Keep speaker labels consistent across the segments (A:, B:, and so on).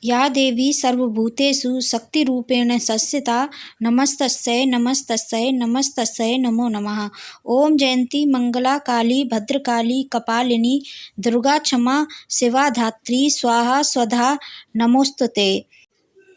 A: या देवी सर्वभूतेषु शक्तिरूपेण संस्थिता नमस्तस्यै नमस्तस्यै नमस्तस्यै नमो नमः। ओम जयंती मंगला काली भद्रकाली कपालिनी दुर्गा क्षमा शिवा धात्री स्वाहा स्वधा नमोस्तुते।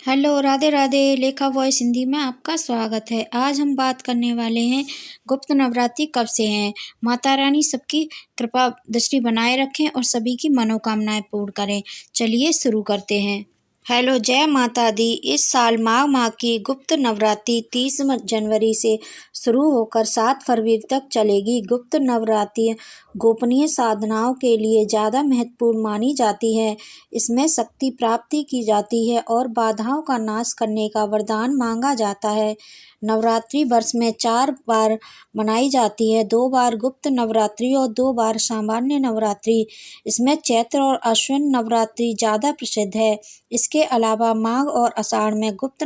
A: हेलो, राधे राधे। लेखा वॉइस हिंदी में आपका स्वागत है। आज हम बात करने वाले हैं गुप्त नवरात्रि कब से हैं। माता रानी सबकी कृपा दृष्टि बनाए रखें और सभी की मनोकामनाएं पूर्ण करें। चलिए शुरू करते हैं। हेलो, जय माता दी। इस साल माघ माह की गुप्त नवरात्रि 30 जनवरी से शुरू होकर 7 फरवरी तक चलेगी। गुप्त नवरात्रि गोपनीय साधनाओं के लिए ज़्यादा महत्वपूर्ण मानी जाती है। इसमें शक्ति प्राप्ति की जाती है और बाधाओं का नाश करने का वरदान मांगा जाता है। नवरात्रि वर्ष में 4 बार मनाई जाती है, 2 बार गुप्त नवरात्रि और 2 बार सामान्य नवरात्रि। इसमें चैत्र और अश्विन नवरात्रि ज़्यादा प्रसिद्ध है। इसके अलावा माघ और आषाढ़ में गुप्त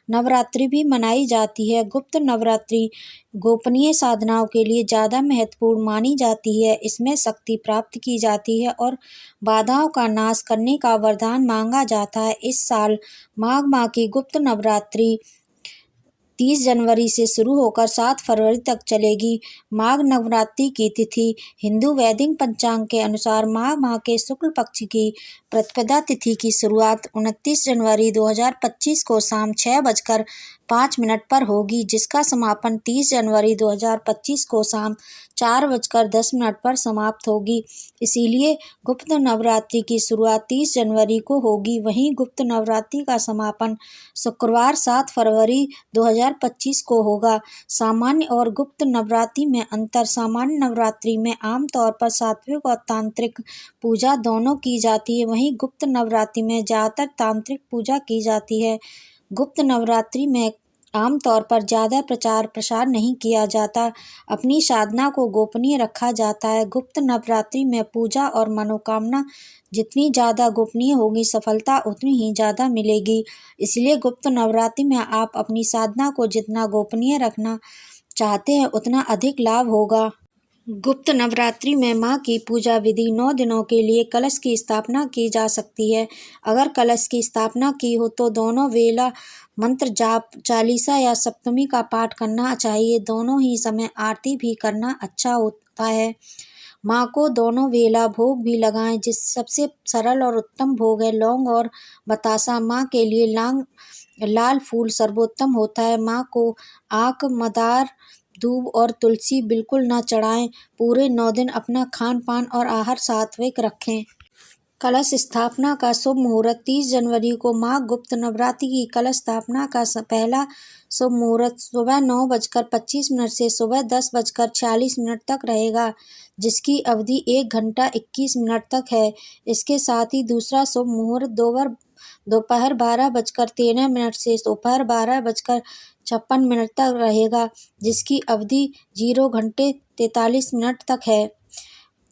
A: नवरात्रि भी मनाई जाती है। गुप्त नवरात्रि गोपनीय साधनाओं के लिए ज़्यादा महत्वपूर्ण मानी जाती है। इसमें शक्ति प्राप्त की जाती है और बाधाओं का नाश करने का वरदान मांगा जाता है। इस साल माघ माह की गुप्त नवरात्रि 30 जनवरी से शुरू होकर 7 फरवरी तक चलेगी। माघ नवरात्रि की तिथि हिंदू वैदिक पंचांग के अनुसार माघ माह के शुक्ल पक्ष की प्रतिपदा तिथि की शुरुआत 29 जनवरी 2025 को शाम 6:05 पर होगी, जिसका समापन 30 जनवरी 2025 को शाम 4:10 पर समाप्त होगी। इसीलिए गुप्त नवरात्रि की शुरुआत 30 जनवरी को होगी। वहीं गुप्त नवरात्रि का समापन शुक्रवार 7 फरवरी 2025 को होगा। सामान्य और गुप्त नवरात्रि में अंतर। सामान्य नवरात्रि में आमतौर पर सात्विक और तांत्रिक पूजा दोनों की जाती है। वहीं गुप्त नवरात्रि में ज़्यादातर तांत्रिक पूजा की जाती है। गुप्त नवरात्रि में आमतौर पर ज़्यादा प्रचार प्रसार नहीं किया जाता। अपनी साधना को गोपनीय रखा जाता है। गुप्त नवरात्रि में पूजा और मनोकामना जितनी ज़्यादा गोपनीय होगी, सफलता उतनी ही ज़्यादा मिलेगी। इसलिए गुप्त नवरात्रि में आप अपनी साधना को जितना गोपनीय रखना चाहते हैं, उतना अधिक लाभ होगा। गुप्त नवरात्रि में माँ की पूजा विधि 9 दिनों के लिए कलश की स्थापना की जा सकती है। अगर कलश की स्थापना की हो तो दोनों वेला मंत्र जाप, चालीसा या सप्तमी का पाठ करना चाहिए। दोनों ही समय आरती भी करना अच्छा होता है। माँ को दोनों वेला भोग भी लगाएं। जिस सबसे सरल और उत्तम भोग है लौंग और बतासा। माँ के लिए लाल फूल सर्वोत्तम होता है। माँ को आक, मदार, दूब और तुलसी बिल्कुल न चढ़ाएं। पूरे 9 दिन अपना खान पान और आहार सात्विक रखें। कलश स्थापना का शुभ मुहूर्त 30 जनवरी को माघ गुप्त नवरात्रि की कलश स्थापना का पहला शुभ मुहूर्त सुबह 9:25 से सुबह 10:46 तक रहेगा, जिसकी अवधि 1 घंटा 21 मिनट तक है। इसके साथ ही दूसरा शुभ मुहूर्त दोपहर 12:13 से दोपहर 12:56 तक रहेगा, जिसकी अवधि 0 घंटे 43 मिनट तक है।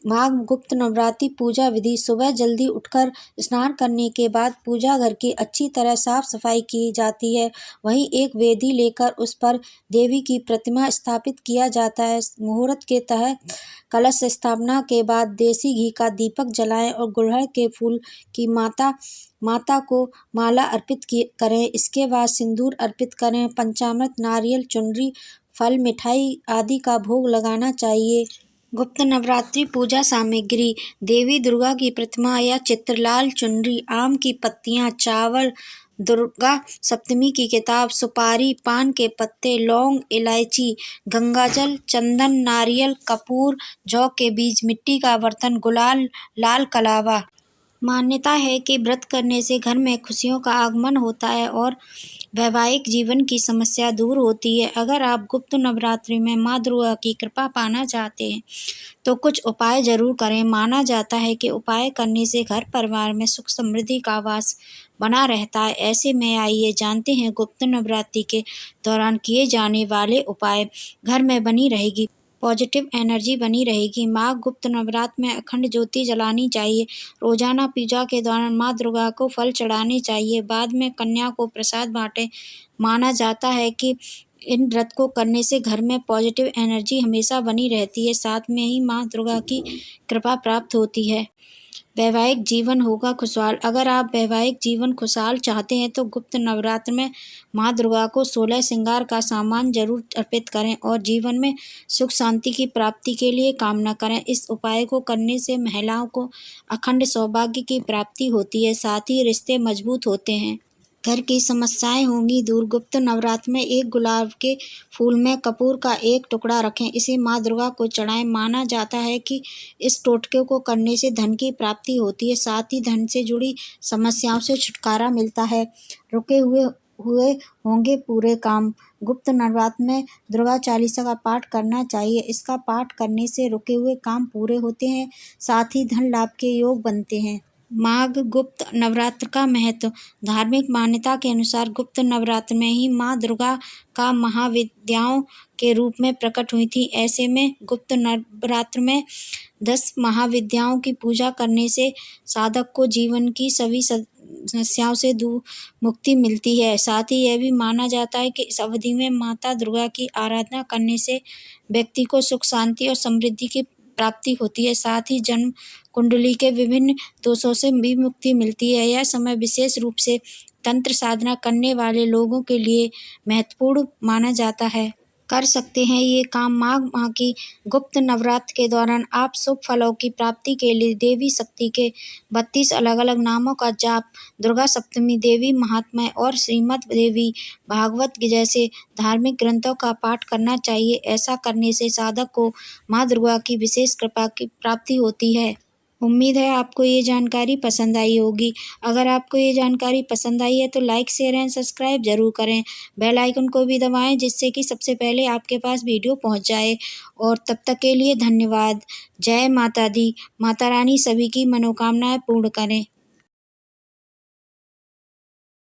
A: माघ गुप्त नवरात्रि पूजा विधि। सुबह जल्दी उठकर स्नान करने के बाद पूजा घर की अच्छी तरह साफ सफाई की जाती है। वहीं एक वेदी लेकर उस पर देवी की प्रतिमा स्थापित किया जाता है। मुहूर्त के तहत कलश स्थापना के बाद देसी घी का दीपक जलाएं और गुड़हल के फूल की माता को माला अर्पित करें। इसके बाद सिंदूर अर्पित करें। पंचामृत, नारियल, चुनरी, फल, मिठाई आदि का भोग लगाना चाहिए। गुप्त नवरात्रि पूजा सामग्री। देवी दुर्गा की प्रतिमा या चित्र, लाल चुनरी, आम की पत्तियां, चावल, दुर्गा सप्तमी की किताब, सुपारी, पान के पत्ते, लौंग, इलायची, गंगाजल, चंदन, नारियल, कपूर, जौ के बीज, मिट्टी का बर्तन, गुलाल, लाल कलावा। मान्यता है कि व्रत करने से घर में खुशियों का आगमन होता है और वैवाहिक जीवन की समस्या दूर होती है। अगर आप गुप्त नवरात्रि में माँ दुर्गा की कृपा पाना चाहते हैं तो कुछ उपाय जरूर करें। माना जाता है कि उपाय करने से घर परिवार में सुख समृद्धि का वास बना रहता है। ऐसे में आइए जानते हैं गुप्त नवरात्रि के दौरान किए जाने वाले उपाय। घर में बनी रहेगी पॉजिटिव एनर्जी बनी रहेगी। माँ गुप्त नवरात्र में अखंड ज्योति जलानी चाहिए। रोजाना पूजा के दौरान माँ दुर्गा को फल चढ़ाने चाहिए। बाद में कन्या को प्रसाद बांटें। माना जाता है कि इन व्रत को करने से घर में पॉजिटिव एनर्जी हमेशा बनी रहती है, साथ में ही माँ दुर्गा की कृपा प्राप्त होती है। वैवाहिक जीवन होगा खुशहाल। अगर आप वैवाहिक जीवन खुशहाल चाहते हैं तो गुप्त नवरात्र में माँ दुर्गा को 16 श्रृंगार का सामान जरूर अर्पित करें और जीवन में सुख शांति की प्राप्ति के लिए कामना करें। इस उपाय को करने से महिलाओं को अखंड सौभाग्य की प्राप्ति होती है, साथ ही रिश्ते मजबूत होते हैं। घर की समस्याएं होंगी दूर। गुप्त नवरात्र में एक गुलाब के फूल में कपूर का एक टुकड़ा रखें, इसे माँ दुर्गा को चढ़ाएं। माना जाता है कि इस टोटके को करने से धन की प्राप्ति होती है, साथ ही धन से जुड़ी समस्याओं से छुटकारा मिलता है। रुके हुए होंगे पूरे काम। गुप्त नवरात्र में दुर्गा चालीसा का पाठ करना चाहिए। इसका पाठ करने से रुके हुए काम पूरे होते हैं, साथ ही धन लाभ के योग बनते हैं। माघ गुप्त नवरात्र का महत्व। धार्मिक मान्यता के अनुसार गुप्त नवरात्र में ही माँ दुर्गा का महाविद्याओं के रूप में प्रकट हुई थी। ऐसे में गुप्त नवरात्र में 10 महाविद्याओं की पूजा करने से साधक को जीवन की सभी समस्याओं से मुक्ति मिलती है। साथ ही यह भी माना जाता है कि इस अवधि में माता दुर्गा की आराधना करने से व्यक्ति को सुख शांति और समृद्धि की प्राप्ति होती है। साथ ही जन्म कुंडली के विभिन्न दोषों से भी मुक्ति मिलती है। यह समय विशेष रूप से तंत्र साधना करने वाले लोगों के लिए महत्वपूर्ण माना जाता है। कर सकते हैं ये काम। माघ माह की गुप्त नवरात्र के दौरान आप शुभ फलों की प्राप्ति के लिए देवी शक्ति के 32 अलग अलग नामों का जाप, दुर्गा सप्तमी, देवी महात्म्य और श्रीमद् देवी भागवत जैसे धार्मिक ग्रंथों का पाठ करना चाहिए। ऐसा करने से साधक को माँ दुर्गा की विशेष कृपा की प्राप्ति होती है। उम्मीद है आपको ये जानकारी पसंद आई होगी। अगर आपको ये जानकारी पसंद आई है तो लाइक, शेयर एंड सब्सक्राइब जरूर करें। बेल आइकन को भी दबाएं जिससे कि सबसे पहले आपके पास वीडियो पहुंच जाए। और तब तक के लिए धन्यवाद। जय माता दी। माता रानी सभी की मनोकामनाएं पूर्ण करें।